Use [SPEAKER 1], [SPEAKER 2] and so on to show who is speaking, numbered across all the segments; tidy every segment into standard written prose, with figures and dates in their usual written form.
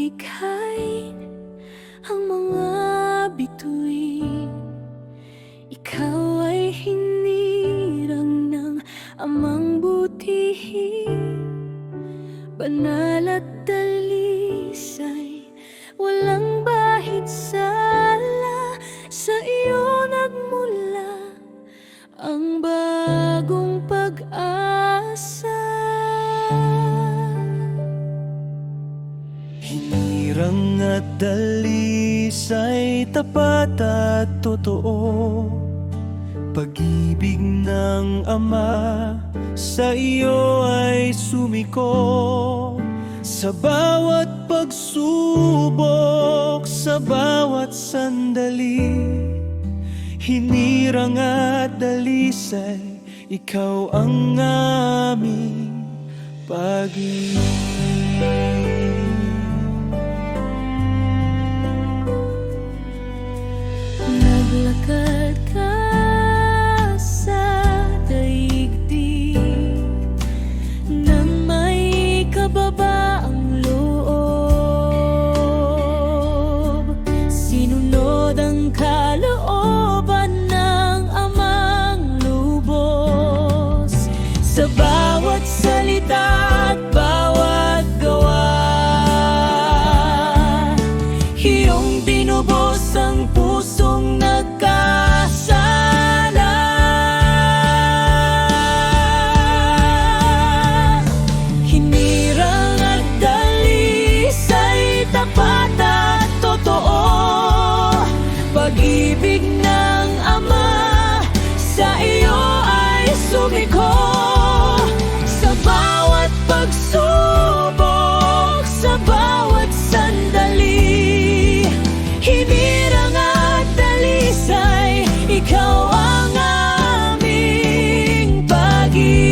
[SPEAKER 1] likhain ang mga bituin. Ikaw ay hinirang ng Amang butihin, banal at dalisay, walang bahid sala. Sa iyo nagmula ang bagong pag-asa.
[SPEAKER 2] Hinirang at dalisay, tapat at totoo, pag-ibig ng Ama sa iyo ay sumiko. Sa bawat pagsubok, sa bawat sandali, hinirang at dalisay, ikaw ang aming pag-ibig.
[SPEAKER 1] Naglakad ka sa daigdig nang may kababaang loob. Sinunod ang kalooban ng Amang lubos. Sa bawat salita at bawat gawa, iyong binubos ang pusong nagkasala. Hinirang at dalisay, tapat at totoo, pag-ibig ng Ama sa iyo ay sumiko. Sa bawat pagsubok, sa bawat sandali, hinirang at dalisay, ikaw ang aming pag-ibig.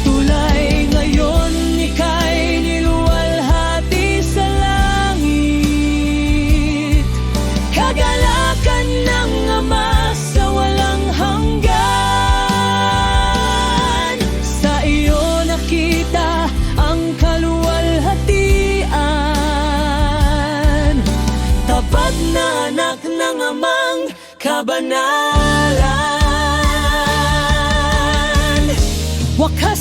[SPEAKER 1] Tulay ngayon ika'y niluwalhati sa langit, kagalakan ng Ama sa walang hanggan. Sa iyo nakita ang kaluwalhatian, tapat na anak ng Amang kabanalan. Wakas